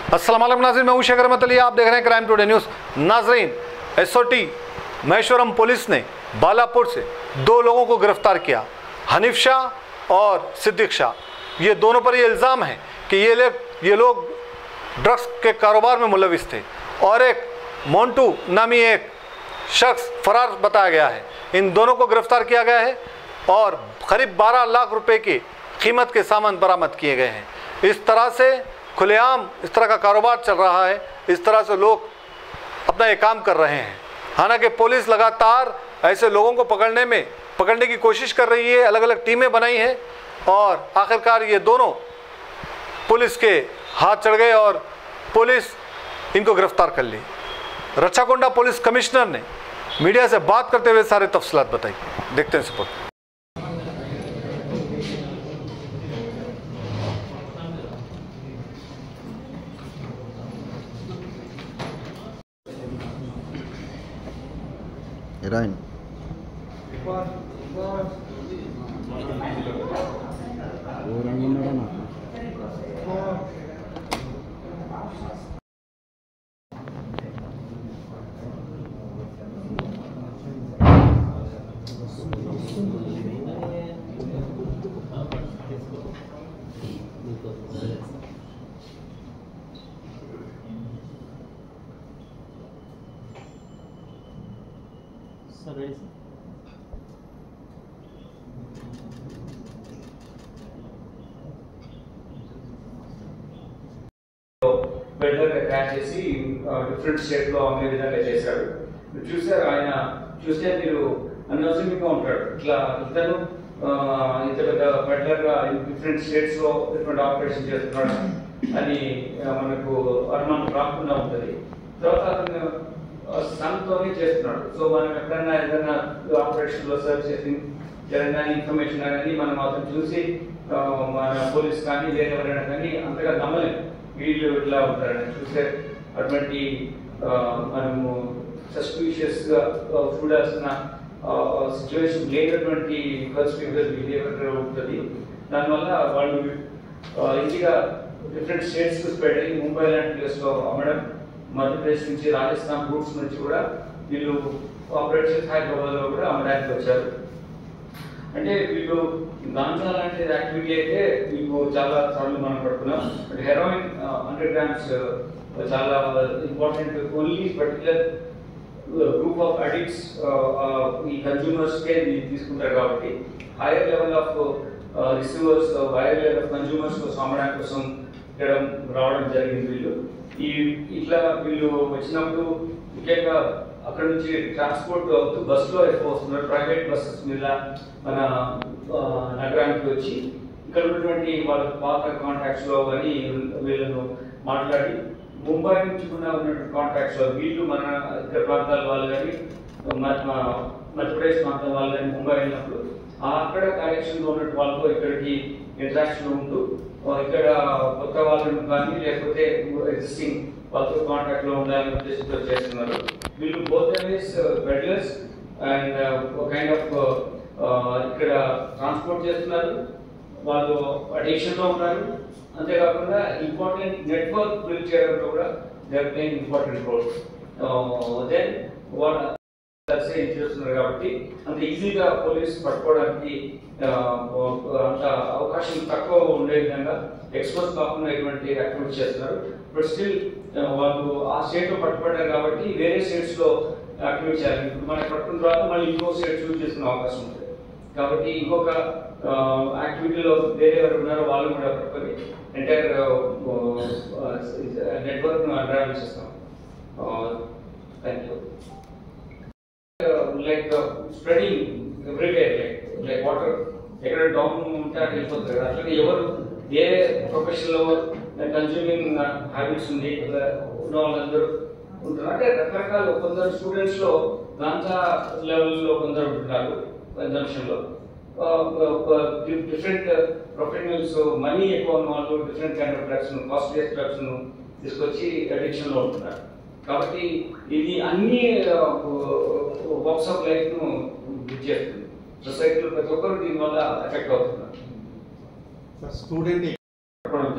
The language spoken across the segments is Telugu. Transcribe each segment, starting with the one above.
अस्सलाम वालेकुम नाज़रीन, मैं हूं शेख रहमत अली, आप देख रहे हैं क्राइम टुडे न्यूज़। नाज़रीन, एसओटी महेश्वरम पुलिस ने बालापुर से 2 लोगों को गिरफ्तार किया, हनीफ शाह और सिद्दीक शाह। ये दोनों पर ये इल्ज़ाम है कि ये लोग ड्रग्स के कारोबार में मुलविस थे और एक मोन्टू नामी एक शख्स फरार बताया गया है। इन दोनों को गिरफ्तार किया गया है और करीब 12 लाख रुपए की कीमत के सामान बरामद किए गए हैं। इस तरह से खुलेआम इस तरह का कारोबार चल रहा है, इस तरह से लोग अपना ये काम कर रहे हैं। हालांकि पुलिस लगातार ऐसे लोगों को पकड़ने की कोशिश कर रही है, अलग अलग टीमें बनाई हैं और आखिरकार ये दोनों पुलिस के हाथ चढ़ गए और पुलिस इनको गिरफ्तार कर ली। रच्छाकोंडा पुलिस कमिश्नर ने मीडिया से बात करते हुए सारे तफसीलात बताई। देखते हैं report. Heroin. Orang ini mana? బెల్డర్ క్రాష్ చేసి డిఫరెంట్ స్టేట్ లో అమ్మే విధంగా చేశాడు. చూసారు, ఆయన చూస్తే మీరు అన్అజ్యూమింగ్ గా ఉంటాడు. ఇతను ఇంత పెద్ద బెల్డర్ గా డిఫరెంట్ స్టేట్స్ లో డిఫరెంట్ ఆపరేషన్ చేస్తున్నాడు అని మనకు అనుమానం రాకుండా ఉంటుంది. తర్వాత అతను సన్తోనే చేస్తున్నాడు. సో మనం ఎప్పుడైనా ఏదైనా ఆపరేషన్ లో సర్చ్ చేసి ఏదైనా ఇన్ఫర్మేషన్ కానీ మనం అతను చూసి మన పోలీస్ కానీ వేరే ఎవరైనా కానీ అంతగా నమ్మలేము. వీళ్ళు ఇట్లా ఉంటారని చూస్తే అటువంటి మనము సస్పిషియస్ గా చూడాల్సిన సిచ్యువేషన్ లేనటువంటి కన్స్పిక్యూస్ బిహేవియర్ ఉంటుంది. దానివల్ల వాళ్ళు ఈజీగా డిఫరెంట్ స్టేట్స్ కు స్ప్రెడ్ అయ్యి ముంబై లాంటి ప్లేస్ లో అమ్మడం, మధ్యప్రదేశ్ నుంచి రాజస్థాన్ రూట్స్ నుంచి కూడా వీళ్ళు ఆపరేట్ చేసి హైదరాబాద్ లో కూడా అమ్మడానికి వచ్చారు. అంటే వీళ్ళు గాంజా లాంటి యాక్టివిటీ అయితే మీకు చాలా సార్లు మనం పడుతున్నాం. బట్ హెరోయిన్ 100 grams చాలా important. Only particular group of addicts ఈ కన్జ్యూమర్స్ కే తీసుకుంటారు కాబట్టి higher level of receivers, higher level of consumers కోసం అమ్మడానికి కోసం ఇక్కడ రావడం జరిగింది. ఇట్లా వీళ్ళు వచ్చినప్పుడు ముఖ్యంగా అక్కడ నుంచి ట్రాన్స్పోర్ట్ అవుతూ బస్సులో ఎక్కువ వస్తున్నారు. ప్రైవేట్ బస్సెస్ మీద మన నగరానికి వచ్చి ఇక్కడ ఉన్నటువంటి వాళ్ళ పాత కాంటాక్ట్స్ లో కానీ వీళ్ళను మాట్లాడి ముంబై నుంచి కూడా ఉన్నటువంటి కాంటాక్ట్స్ లో వీళ్ళు మన ఇతర ప్రాంతాల వాళ్ళు కానీ మధ్యప్రదేశ్ ప్రాంతం వాళ్ళు కానీ ముంబై వెళ్ళినప్పుడు అక్కడ కనెక్షన్ లో ఉన్నట్టు వాళ్ళతో ఇక్కడికి ఇంటరాక్షన్ ఉంటూ ఇక్కడ కొత్త వాళ్ళను కానీ లేకపోతే ఎగ్జిస్టింగ్ వాళ్ళతో కాంటాక్ట్ లో ఉండాలని ఉద్దేశంతో చేస్తున్నారు. వీళ్ళు both peddlers and kind of ఇక్కడ ట్రాన్స్పోర్ట్ చేస్తున్నారు, వాళ్ళు అడిక్షన్ లో ఉన్నారు. అంతేకాకుండా ఇంపార్టెంట్ నెట్వర్క్ బిల్డ్ చేయడంలో కూడా they are playing important role. Then వాళ్ళు చేస్తున్నారు కాబట్టి అంత ఈజీగా పోలీస్ పట్టుకోవడానికి అంత అవకాశం తక్కువ ఉండే విధంగా ఎక్స్పోజ్ కాకుండా ఇటువంటి యాక్టివిటీ చేస్తున్నారు. బట్ స్టిల్ వాళ్ళు ఆ స్టేట్ లో పట్టుబడ్డారు కాబట్టి వేరే స్టేట్స్ లో యాక్టివిటీ చేయాలి. ఇప్పుడు మనకి పట్టుకున్న తర్వాత మళ్ళీ ఇంకో స్టేట్ చూస్ చేసుకునే అవకాశం ఉంటుంది కాబట్టి ఇంకొక యాక్టివిటీలో వేరే ఎవరు ఉన్నారో వాళ్ళు కూడా పట్టుకొని ఎంటైర్ నెట్వర్క్ ను అన్రావెల్ చేస్తాం. Thank you. Like spreading everywhere, like water ఎక్కడ డౌన్ ఉంటే అక్కడ వెళ్ళిపోతుంది కదా. అట్లనే ఎవరు ఏ ప్రొఫెషన్ లో కన్స్యూమింగ్ హ్యాబిట్స్ ఉంది ఉన్న వాళ్ళందరూ ఉంటున్నారు. అంటే రకరకాల కొందరు స్టూడెంట్స్ లో గాంజా లెవెల్లో కొందరు ఉంటున్నారు కన్జంప్షన్ లో. డిఫరెంట్ ప్రొఫెషనల్స్ మనీ ఎక్కువ ఉన్న వాళ్ళు different kind of drugs costliest drugs తీసుకొచ్చి అడిక్షన్ లో ఉంటున్నారు. కాబట్టి ఇది అన్ని బాక్స్ ఆఫ్ లైఫ్ ను చేస్తుంది. సొసైటీలో ప్రతి ఒక్కరు దీనివల్ల ఎఫెక్ట్ అవుతున్నారు. స్టూడెంట్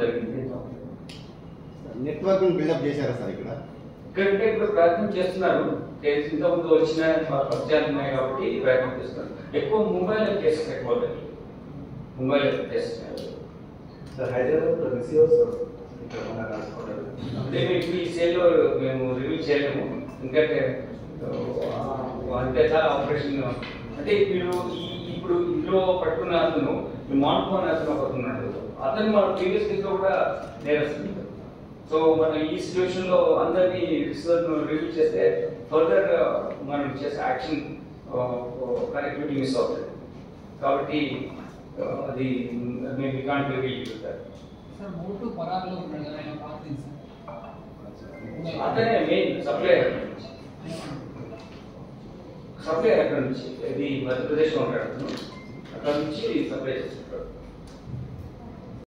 జరిగింది నెట్వర్క్ బిల్డప్ చేశారా సార్ ఇక్కడ? ఇక్కడంటే ఇప్పుడు ప్రయత్నం చేస్తున్నారు. ఇంతకుముందు వచ్చిన పరిచయాలు ఉన్నాయి కాబట్టి ప్రయత్నం చేస్తున్నారు. ఎక్కువ ముంబైలో కేసెస్ ఎక్కువ అవుతాయి. ముంబైలో కేసెస్ సార్ హైదరాబాద్ రిసీవర్స్ ఇక్కడ మన రాసుకోవడం అంటే ఈ సేల్లో మేము రివ్యూ చేయలేము. ఎందుకంటే అంతే చాలా ఆపరేషన్ అంటే మీరు ఇప్పుడు ఇంట్లో పట్టుకున్న అతను మానుకోని అతను పడుతున్నాడు. అతను మన ప్రీవియస్ కేసులో కూడా నేరస్తుంది. సో మనం ఈ సిచ్యువేషన్ లో అందరినీ రివ్యూ చేస్తే ఫర్దర్ మనం చేసే యాక్షన్ కనెక్టివిటీ మిస్ అవుతుంది. కాబట్టి అది మేము కాంట్ రివీల్ చేస్తారు. అతనే మెయిన్ సప్లైయర్ అక్కడ నుంచి ఇది మధ్యప్రదేశ్లో ఉంటాడు. అతను అక్కడ నుంచి సప్లై చేస్తుంటాడు.